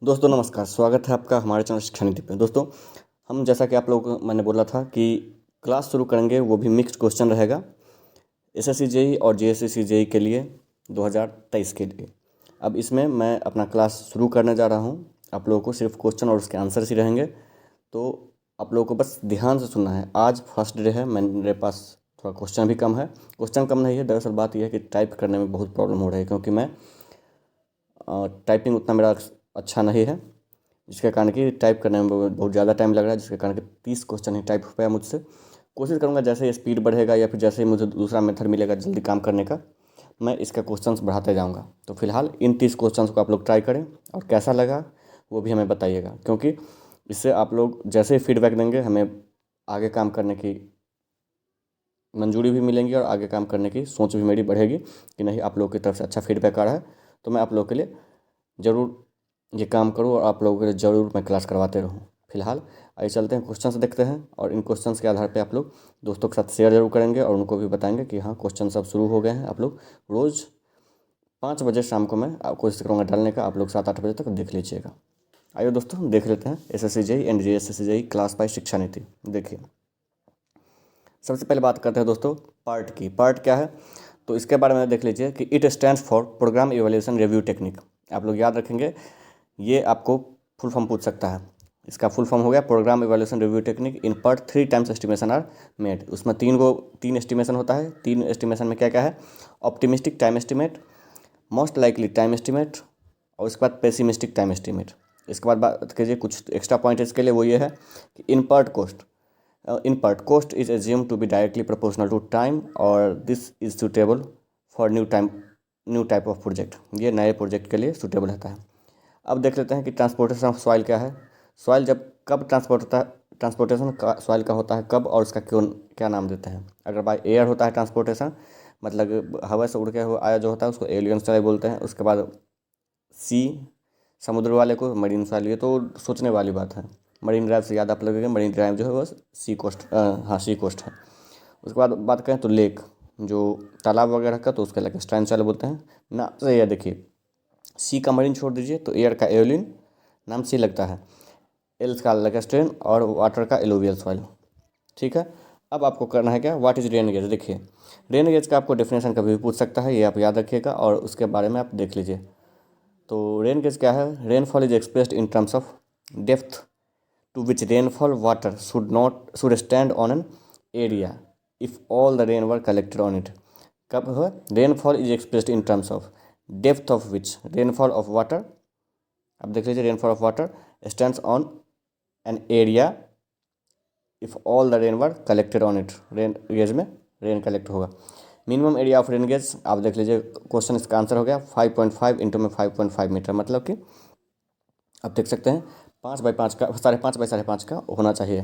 दोस्तों नमस्कार, स्वागत है आपका हमारे चैनल शिक्षा नीति पे। दोस्तों हम जैसा कि आप लोग मैंने बोला था कि क्लास शुरू करेंगे, वो भी मिक्स्ड क्वेश्चन रहेगा एसएससी जेई और जेएसएससी जेई के लिए 2023 के लिए। अब इसमें मैं अपना क्लास शुरू करने जा रहा हूँ। आप लोगों को सिर्फ क्वेश्चन और उसके आंसर्स ही रहेंगे, तो आप लोगों को बस ध्यान से सुनना है। आज फर्स्ट डे है, मेरे पास थोड़ा क्वेश्चन भी कम है। क्वेश्चन कम नहीं है, दरअसल बात यह है कि टाइप करने में बहुत प्रॉब्लम हो रही है, क्योंकि मैं टाइपिंग उतना मेरा अच्छा नहीं है, जिसके कारण कि टाइप करने में बहुत ज़्यादा टाइम लग रहा है, जिसके कारण कि 30 क्वेश्चन ही टाइप हो पाया मुझसे। कोशिश करूँगा जैसे ही स्पीड बढ़ेगा या फिर जैसे ही मुझे दूसरा मेथड मिलेगा जल्दी काम करने का, मैं इसका क्वेश्चंस बढ़ाते जाऊँगा। तो फिलहाल इन 30 क्वेश्चंस को आप लोग ट्राई करें और कैसा लगा वो भी हमें बताइएगा, क्योंकि इससे आप लोग जैसे ही फीडबैक देंगे हमें आगे काम करने की मंजूरी भी मिलेंगी और आगे काम करने की सोच भी मेरी बढ़ेगी कि नहीं, आप लोगों की तरफ से अच्छा फीडबैक आ रहा है तो मैं आप लोगों के लिए ज़रूर ये काम करूँ और आप लोगों के लिए ज़रूर मैं क्लास करवाते रहूँ। फिलहाल आइए चलते हैं, क्वेश्चंस देखते हैं और इन क्वेश्चंस के आधार पे आप लोग दोस्तों के साथ शेयर जरूर करेंगे और उनको भी बताएंगे कि हाँ क्वेश्चन सब शुरू हो गए हैं। आप लोग रोज़ 5 बजे शाम को मैं कोशिश करूँगा डालने का, आप लोग 7-8 बजे तक देख लीजिएगा। आइए दोस्तों देख लेते हैं SSC JE and JSSC JE class 5 शिक्षा नीति। देखिए सबसे पहले बात करते हैं दोस्तों पार्ट की। पार्ट क्या है तो इसके बारे में देख लीजिए कि it stands for programme evaluation review technique. आप लोग याद रखेंगे, ये आपको फुल फॉर्म पूछ सकता है। इसका फुल फॉर्म हो गया programme evaluation review technique. In part 3 times estimation are made. उसमें तीन एस्टिमेशन होता है। 3 एस्टिमेशन में क्या क्या है? Optimistic time estimate, most likely time estimate और उसके बाद पेसिमिस्टिक टाइम एस्टिमेट। इसके बाद बात कीजिए कुछ एक्स्ट्रा पॉइंट इसके लिए, वो ये है कि in part cost is assume to be directly proportional to time और this is suitable for new type of project. ये नए प्रोजेक्ट के लिए सुटेबल रहता है। अब देख लेते हैं कि ट्रांसपोर्टेशन ऑफ सॉइल क्या है। सॉइल जब कब ट्रांसपोर्टेशन का सॉइल का होता है कब, और उसका क्यों क्या नाम देते हैं। अगर बाय एयर होता है ट्रांसपोर्टेशन, मतलब हवा से उड़ के आया जो होता है उसको एलियन सॉइल बोलते हैं। उसके बाद सी समुद्र वाले को मरीन सॉइल। ये तो सोचने वाली बात है। मरीन ड्राइव से याद आप लगेगा, मरीन ड्राइव जो है वो सी कोस्ट, हाँ सी कोस्ट है। उसके बाद बात करें तो लेक, जो तालाब वगैरह का, तो उसके लगे स्ट्राइन सॉइल बोलते हैं ना। तो ये देखिए सी का मरीन छोड़ दीजिए तो एयर का एयोलिन नाम सी लगता है, एल्स का लैक्स्ट्रेन और वाटर का एलुवियल सॉइल। ठीक है। अब आपको करना है क्या, व्हाट इज रेन गेज। देखिए रेन गेज का आपको डेफिनेशन कभी भी पूछ सकता है, ये आप याद रखिएगा और उसके बारे में आप देख लीजिए। तो रेन गेज क्या है? Rainfall is expressed in terms of depth to which rainfall water should stand on an area if all the rain were collected on it। कब हुआ? rainfall is expressed in terms of depth of which rainfall of water, अब देख लीजिए rainfall of water stands on an area if all the rain were collected on it। Rain gauge में rain collect होगा। Minimum area of rain gauge आप देख लीजिए, question इसका answer हो गया 5.5 इंटू में 5.5 मीटर, मतलब कि आप देख सकते हैं 5 बाई 5 का, 5.5 बाई 5.5 का होना चाहिए।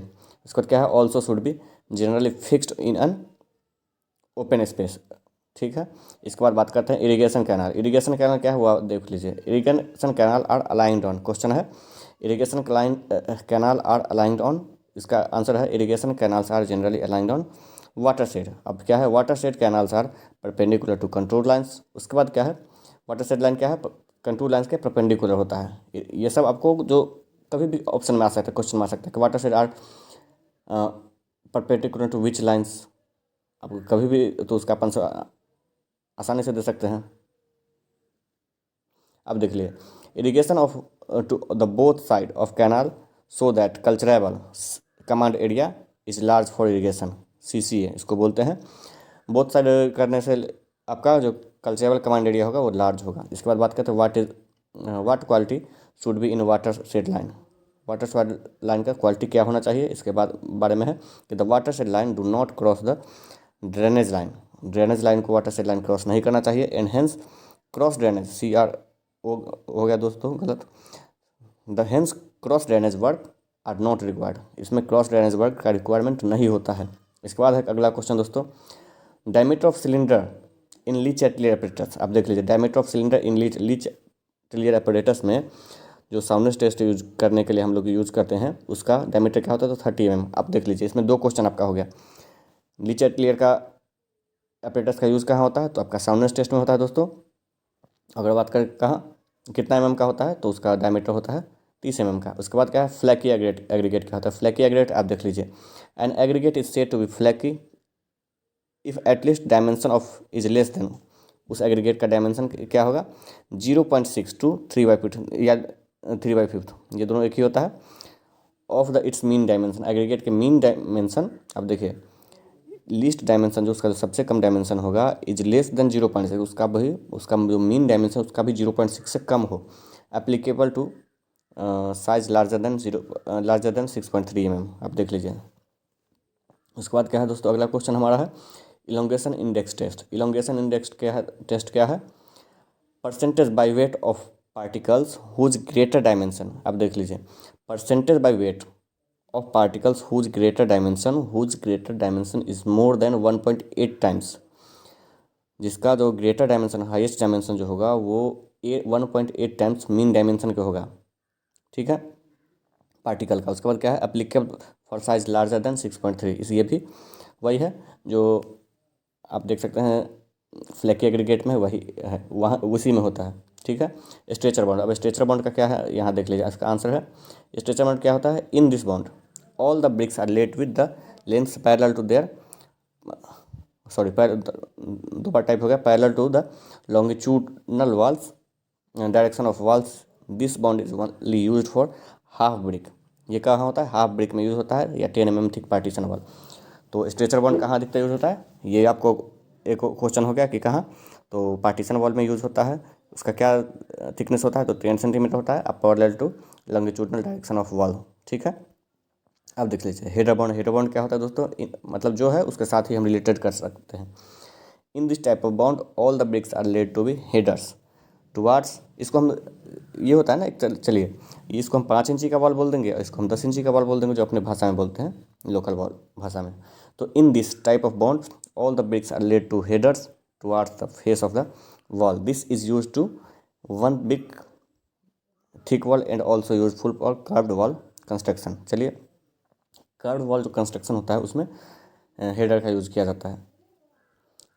इसके बाद क्या है? Also should be generally fixed in an open space. ठीक है। इसके बाद बात करते हैं इरिगेशन कैनाल। इरिगेशन कैनाल क्या हुआ देख लीजिए, irrigation canal are aligned on, question है irrigation canal are aligned on. इसका आंसर है irrigation canals are generally aligned on watershed. अब क्या है? Watershed canals are perpendicular to control lines. उसके बाद क्या है? वाटर शेड लाइन क्या है? कंट्रोल लाइन्स के परपेंडिकुलर होता है। ये सब आपको जो कभी भी ऑप्शन में आ सकता है, क्वेश्चन में आ सकता है कि watershed are perpendicular to which lines. आप कभी भी तो उसका अपन आसानी से दे सकते हैं। अब देख लिए irrigation of to the both side of canal so that culturable command area is large for irrigation, CCA इसको बोलते हैं। बोथ साइड करने से आपका जो कल्चरेबल कमांड एरिया होगा वो लार्ज होगा। इसके बाद बात करते हैं what quality should be in watershed line. Watershed line का क्वालिटी क्या होना चाहिए, इसके बाद बारे में है कि the watershed line do not cross the drainage line. Drainage line को वाटर शेड लाइन क्रॉस नहीं करना चाहिए। And hence cross drainage CR हो गया दोस्तों गलत। The hence cross drainage work are not required. इसमें क्रॉस ड्रेनेज वर्क का रिक्वायरमेंट नहीं होता है। इसके बाद है अगला क्वेश्चन दोस्तों, diameter of cylinder in Le Chatelier apparatus. आप देख लीजिए diameter of cylinder in Le Chatelier apparatus में जो साउंडनेस टेस्ट यूज करने के लिए हम लोग यूज़ करते हैं उसका डायमीटर क्या होता है? तो 30 mm। आप देख लीजिए इसमें 2 क्वेश्चन आपका हो गया। लीच एटलियर का एपरेटस का यूज़ कहाँ होता है? तो आपका साउंडनेस टेस्ट में होता है दोस्तों। अगर बात करें कहाँ, कितना mm का होता है, तो उसका डायमीटर होता है 30 mm का। उसके बाद क्या है, फ्लैकी एग्रीगेट। एग्रीगेट क्या होता है, फ्लैकी एग्रीगेट आप देख लीजिए, an aggregate is said to be flaky if at least dimension of is less than, उस एग्रीगेट का डायमेंशन क्या होगा, 0.6 टू 3/5 या 3/5, ये दोनों एक ही होता है, of the it's mean dimension. Aggregate के मीन डायमेंशन, अब देखिए लीस्ट डायमेंशन जो उसका जो सबसे कम डायमेंशन होगा इज लेस देन 0.6, उसका भी उसका जो मीन डायमेंशन उसका भी 0.6 से कम हो, applicable to size larger than 6.3 mm, आप देख लीजिए। उसके बाद क्या है दोस्तों, अगला क्वेश्चन हमारा है elongation index test. Elongation index क्या है, टेस्ट क्या है, percentage by weight of particles whose greater dimension, आप देख लीजिए, percentage by weight of particles whose greater dimension is more than 1.8 times, जिसका जो ग्रेटर डायमेंशन हाईएस्ट डायमेंशन जो होगा वो 1.8 टाइम्स मीन डायमेंशन का होगा, ठीक है, पार्टिकल का। उसके बाद क्या है, applicable for size larger than 6.3, इस ये भी वही है जो आप देख सकते हैं फ्लैकी एग्रीगेट में, वही है, वहाँ उसी में होता है, ठीक है। स्ट्रेचर बॉन्ड, अब स्ट्रेचर बॉन्ड का क्या है, यहाँ देख लीजिए, इसका आंसर है स्ट्रेचर बॉन्ड क्या होता है, in this bond all the bricks are laid with the lengths parallel to their, sorry दो बार टाइप हो गया, parallel to the longitudinal walls direction of walls, this bond is only used for half brick, ये कहाँ होता है, half brick में use होता है, या 10 mm थिक पार्टीशन वॉल। तो स्ट्रेचर बॉन्ड कहाँ अधिकतर यूज़ होता है, ये आपको एक क्वेश्चन हो गया कि कहाँ, तो पार्टीशन वॉल में यूज़ होता है। उसका क्या थिकनेस होता है, तो 10 सेंटीमीटर होता है, अब parallel to longitudinal direction of wall, ठीक है। अब देख लीजिए हेडर बॉन्ड। हेडर बॉन्ड क्या होता है दोस्तों, मतलब जो है उसके साथ ही हम रिलेटेड कर सकते हैं। In this type of bond all the bricks are laid to be headers towards, इसको हम ये होता है ना चलिए इसको हम 5 इंची का बॉल बोल देंगे और इसको हम 10 इंची का बॉल बोल देंगे, जो अपने भाषा में बोलते हैं लोकल बॉल भाषा में। तो in this type of bond all the bricks are laid to headers towards the face of the wall, this is use to one big thick wall and also useful for curved wall construction. चलिए curved wall जो construction होता है उसमें header का use किया जाता है।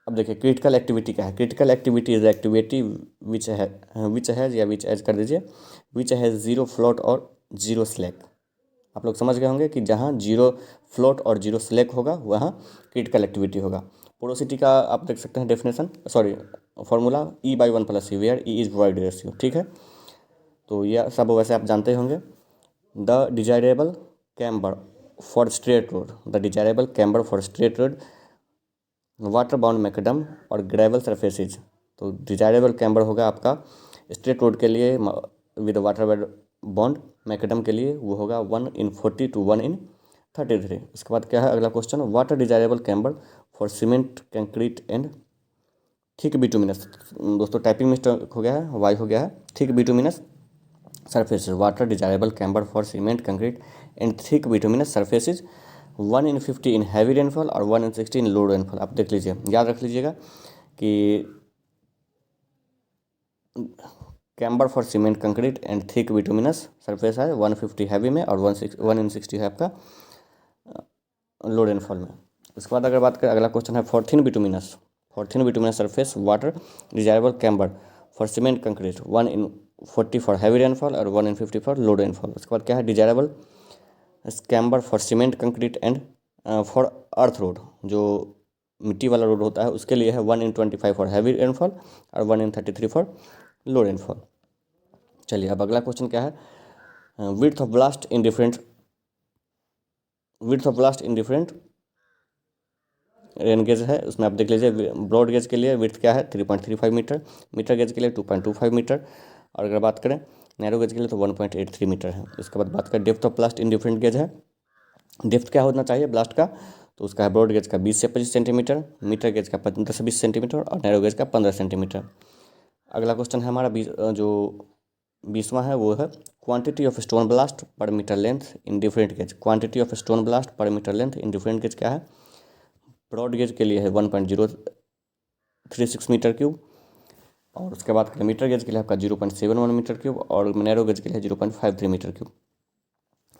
अब देखिए क्रिटिकल एक्टिविटी क्या है, critical activity is activity which has या विच एज कर दीजिए, विच हैज़ जीरो फ्लोट और जीरो स्लैक। आप लोग समझ गए होंगे कि जहाँ जीरो फ्लोट और जीरो स्लैक होगा वहाँ क्रिटिकल एक्टिविटी होगा। पोरोसिटी का आप देख सकते हैं definition, sorry formula E/1+C, where E is void ratio, ठीक है। तो यह सब वैसे आप जानते होंगे। The desirable camber for straight road, the desirable camber for straight road water bound macadam और ग्रेवल सरफेसेज, तो डिजायरेबल कैम्बर होगा आपका स्ट्रेट रोड के लिए विद वाटर बॉन्ड, मैकडम के लिए वो होगा 1/40 टू 1/33। उसके बाद क्या है अगला question, water desirable camber for cement concrete and thick bituminous, दोस्तों टाइपिंग मिस्टेक हो गया है, वाई हो गया है, thick bituminous surfaces, water desirable camber for cement concrete and thick bituminous surfaces, 1/50 in heavy rainfall और 1/60 इन लो रेनफॉल। आप देख लीजिए, याद रख लीजिएगा कि camber for cement concrete and thick bituminous surface है 150 हैवी में और 1/60 है आपका लो रेनफॉल में। उसके बाद अगर बात करें अगला क्वेश्चन है for thin bituminous surface water desirable camber for cement concrete 1/40 for heavy rainfall और 1/50 फॉर लो रेनफॉल। उसके बाद क्या है desirable camber for cement concrete and for earth road, जो मिट्टी वाला रोड होता है उसके लिए है 1/25 फॉर हैवी रेनफॉल और 1/33 फॉर लो रेनफॉल। चलिए अब अगला क्वेश्चन क्या है, width of blast in different rain gauge है, उसमें आप देख लीजिए ब्रॉड गेज के लिए विड्थ क्या है 3.35 मीटर, मीटर गेज के लिए 2.25 मीटर, और अगर बात करें नैरो गेज के लिए तो 1.83 मीटर है। उसके बाद बात करें depth of blast in different gauge है, डेप्थ क्या होना चाहिए ब्लास्ट का, तो उसका है ब्रॉड गेज का 20 से 25 सेंटीमीटर, मीटर गेज का 15 से 20 सेंटीमीटर और नैरो गेज का 15 सेंटीमीटर। अगला क्वेश्चन है हमारा जो 20वां है वो है quantity of stone ballast per meter length in different gauge, quantity of stone ballast per meter length in different gauge क्या है, ब्रॉड गेज के लिए है 1.036 मीटर क्यूब, और उसके बाद मीटर गेज के लिए आपका 0.71 मीटर क्यूब और नैरो गेज के लिए 0.53 मीटर क्यूब।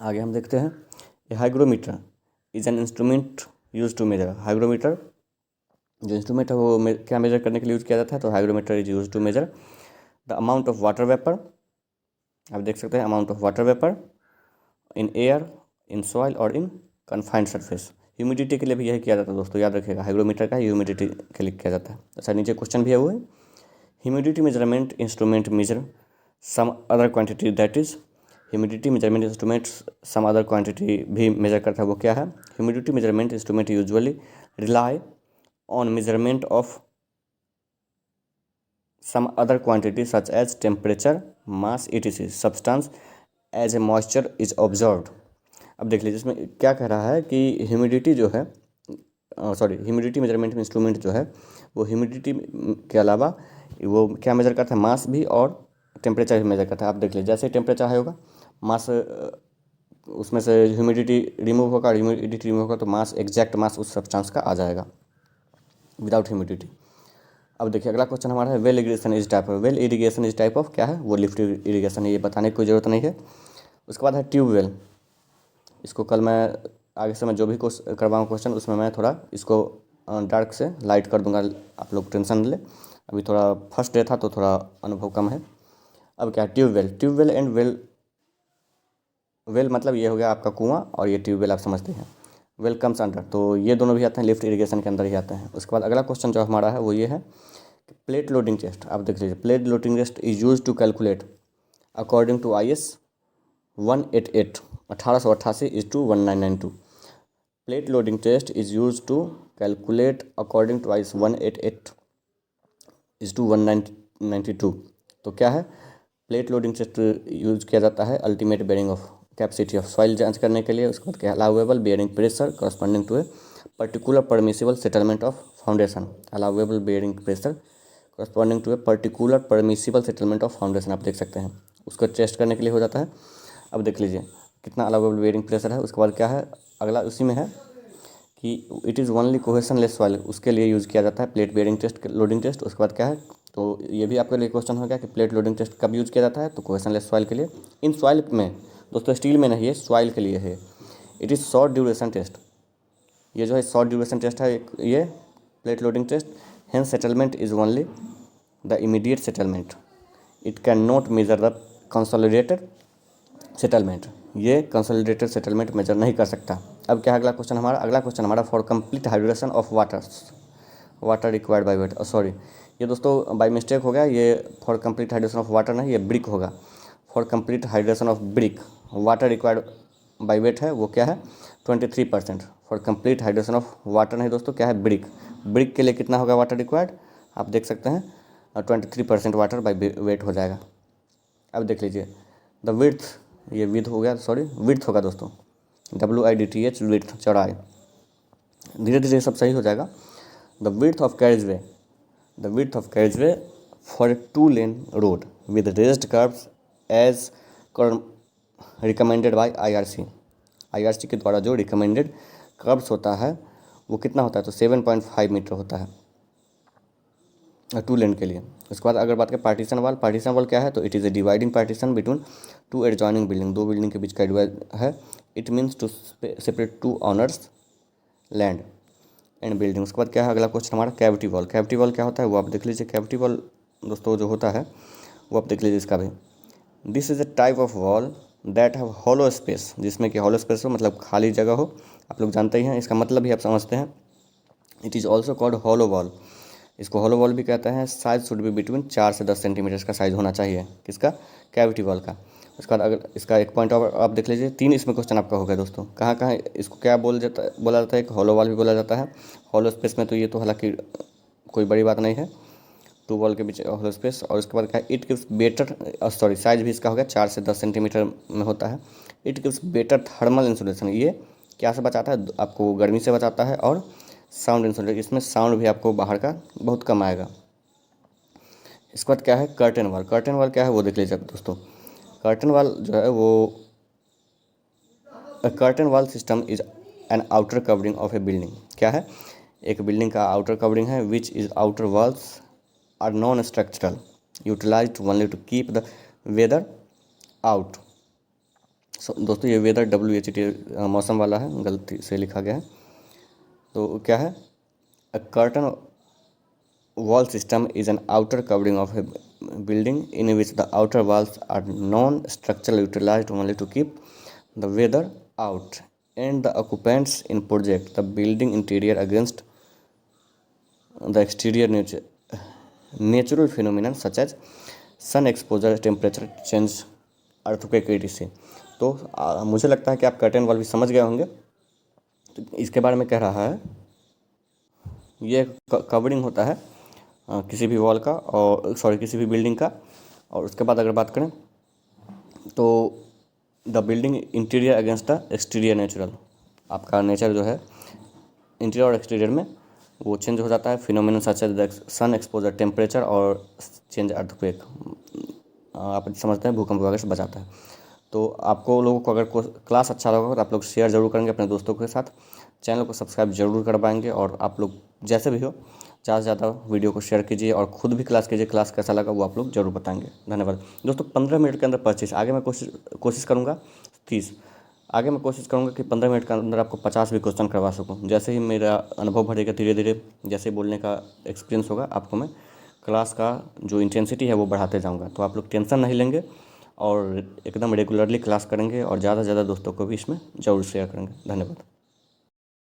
आगे हम देखते हैं hygrometer is an instrument use to measure, hygrometer जो इंस्ट्रूमेंट है वो क्या मेजर करने के लिए यूज़ किया जाता है, तो hygrometer is use to measure the amount of water vapour, आप देख सकते हैं amount of water vapour in air, in soil और इन कन्फाइंड सरफेस। ह्यूमिडिटी के लिए भी यही किया जाता है दोस्तों, याद रखिएगा, हाइग्रोमीटर का ह्यूमिडिटी के लिए किया जाता है। अच्छा, नीचे क्वेश्चन भी है वो है, humidity measurement instrument measure some other quantity that is, humidity measurement instrument some other quantity भी मेजर करता है, वो क्या है? Humidity measurement instrument usually rely on measurement of some other quantity such as temperature, mass etc substance as a moisture is observed। अब देख लीजिए इसमें क्या कह रहा है कि ह्यूमिडिटी जो है, ह्यूमिडिटी मेजरमेंट इंस्ट्रूमेंट जो है वो ह्यूमिडिटी के अलावा वो क्या मेजर करता है? मास भी और टेम्परेचर भी मेजर करता है। आप देख लीजिए जैसे टेम्परेचर हाई होगा मास उसमें से ह्यूमिडिटी रिमूव होगा, ह्यूमिडिटी रिमूव होगा तो मास, एग्जैक्ट मास उस सब्सटेंस का आ जाएगा विदाउट ह्यूमिडिटी। अब देखिए अगला क्वेश्चन हमारा है well irrigation is type of, well irrigation is type of क्या है? वो लिफ्ट इरीगेशन है, ये बताने की कोई ज़रूरत नहीं है। उसके बाद है ट्यूबवेल, इसको कल मैं आगे से मैं जो भी करवाऊँ क्वेश्चन उसमें मैं थोड़ा इसको डार्क से लाइट कर दूंगा, आप लोग टेंशन ले, अभी थोड़ा फर्स्ट डे था तो थोड़ा अनुभव कम है। अब क्या है tubewell, tubewell and well, well मतलब ये हो गया आपका कुआं और ये ट्यूबवेल आप समझते हैं, वेल कम्स अंडर, तो ये दोनों भी आते हैं लिफ्ट इरीगेशन के अंदर ही आते हैं। उसके बाद अगला क्वेश्चन जो हमारा है वो ये है प्लेट लोडिंग टेस्ट। आप देख लीजिए plate loading test is use to calculate according to IS 188 1888 is to 1992। Plate loading test is use to calculate according to IS 188 is to 1992। तो क्या है? प्लेट लोडिंग टेस्ट यूज किया जाता है ultimate bearing of capacity of soil जांच करने के लिए। उसके बाद क्या allowable bearing pressure corresponding to a particular permissible settlement of foundation, allowable bearing pressure corresponding to a particular permissible settlement of foundation, आप देख सकते हैं उसको टेस्ट करने के लिए हो जाता है। अब देख लीजिए कितना अलाउेबल बेयरिंग प्रेशर है। उसके बाद क्या है अगला उसी में है कि it is only cohesionless soil, उसके लिए यूज़ किया जाता है plate bearing test, loading test. उसके बाद क्या है, तो ये भी आपके लिए क्वेश्चन हो गया कि प्लेट लोडिंग टेस्ट कब यूज़ किया जाता है? तो कोहेशनलेस सॉइल के लिए। इन सॉइल में दोस्तों स्टील में नहीं है, सॉइल के लिए है। It is short duration test, ये जो है शॉर्ट ड्यूरेशन टेस्ट है ये plate loading test. Hence settlement is only the immediate settlement, it can not measure the consolidated settlement, ये कंसोलिडेटेड सेटलमेंट मेजर नहीं कर सकता। अब क्या है अगला क्वेश्चन हमारा? अगला क्वेश्चन हमारा for complete hydration of water required by wait, sorry ये दोस्तों बाई मिस्टेक हो गया, ये for complete hydration of water नहीं, ये ब्रिक होगा। For complete hydration of brick water required by wait है वो क्या है? 23%। For complete hydration of water नहीं दोस्तों, क्या है? ब्रिक। ब्रिक के लिए कितना होगा वाटर रिक्वायर्ड? आप देख सकते हैं 23% वाटर बाई वेट हो जाएगा। अब देख लीजिए द विड्थ, ये विथ हो गया, सॉरी विड्थ होगा दोस्तों, WIDTH विड्थ, चौड़ाई। धीरे धीरे सब सही हो जाएगा। The width of carriageway, the width of carriageway for a 2 lane road with raised curbs as recommended by IRC के द्वारा जो रिकमेंडेड कर्व्स होता है वो कितना होता है? तो 7.5 मीटर होता है 2 लेन के लिए। उसके बाद अगर बात करें पार्टीशन वाल, पार्टीशन वाल क्या है? तो it is a dividing partition between 2 adjoining building, 2 building के बीच का डिवाइड है। It means to separate 2 owners land and building. उसके बाद क्या है अगला क्वेश्चन हमारा कैविटी वॉल। कैविटी वॉल क्या होता है वो आप देख लीजिए। कैविटी वॉल दोस्तों जो होता है वो आप देख लीजिए इसका भी। This is a type of wall that have hollow space, जिसमें कि हॉलो स्पेस हो मतलब खाली जगह हो, आप लोग जानते ही हैं, इसका मतलब भी आप समझते हैं। It is also called hollow wall, इसको हॉलो वॉल भी कहते हैं। साइज शुड बी बिटवीन 4 से 10 सेंटीमीटर का साइज़ होना चाहिए, किसका? कैविटी वॉल का। उसके बाद अगर इसका एक पॉइंट और आप देख लीजिए, 3 इसमें क्वेश्चन आपका हो गया दोस्तों। कहाँ कहाँ इसको क्या बोला जाता है? एक हॉलो वॉल भी बोला जाता है। हॉलो स्पेस में तो ये तो हालांकि कोई बड़ी बात नहीं है, 2 वॉल के बीच हॉलो स्पेस। और उसके बाद क्या है? It gives better, sorry size भी इसका हो गया 4 से 10 सेंटीमीटर में होता है। It gives better thermal insulation, ये क्या से बचाता है? आपको गर्मी से बचाता है। और साउंड इंसुलेशन, इसमें साउंड भी आपको बाहर का बहुत कम आएगा। इसके बाद क्या है? Curtain wall. कर्टेन वॉल क्या है वो देख लीजिए दोस्तों। कर्टेन वॉल जो है वो curtain wall system is an outer covering of a building, क्या है? एक बिल्डिंग का आउटर कवरिंग है। Which is outer walls are non structural utilized only to keep the weather out. दोस्तों ये वेदर WHT मौसम वाला है, गलती से लिखा गया है। तो क्या है? अ curtain wall system is an outer covering of a building in which the outer walls are non-structural, utilized only to keep the weather out, and the occupants in project the building interior against the exterior natural phenomenon such as sun exposure, temperature change, earthquake etc. तो मुझे लगता है कि आप curtain wall भी समझ गए होंगे। तो इसके बारे में कह रहा है, ये कवरिंग होता है किसी भी वॉल का, और किसी भी बिल्डिंग का। और उसके बाद अगर बात करें तो the building interior against the exterior natural, आपका नेचर जो है इंटीरियर और एक्सटीरियर में वो चेंज हो जाता है। Phenomenon such as sun exposure, temperature और चेंज अर्थक्वेक, आप समझते हैं भूकंप वगैरह से बचाता है। तो आपको लोगों को अगर क्लास अच्छा लगा तो आप लोग शेयर ज़रूर करेंगे अपने दोस्तों के साथ, चैनल को सब्सक्राइब जरूर करवाएंगे, और आप लोग जैसे भी हो ज़्यादा से ज़्यादा वीडियो को शेयर कीजिए और ख़ुद भी क्लास कीजिए। क्लास कैसा लगा वो आप लोग जरूर बताएंगे। धन्यवाद दोस्तों। 15 मिनट के अंदर 25, आगे मैं कोशिश करूँगा 30, आगे मैं कोशिश करूँगा कि 15 मिनट के अंदर आपको 50 भी क्वेश्चन करवा सकूँ। जैसे ही मेरा अनुभव बढ़ेगा धीरे धीरे, जैसे बोलने का एक्सपीरियंस होगा, आपको मैं क्लास का जो इंटेंसिटी है वो बढ़ाते जाऊँगा। तो आप लोग टेंशन नहीं लेंगे और एकदम रेगुलरली क्लास करेंगे, और ज़्यादा से ज़्यादा दोस्तों को भी इसमें ज़रूर शेयर करेंगे। धन्यवाद।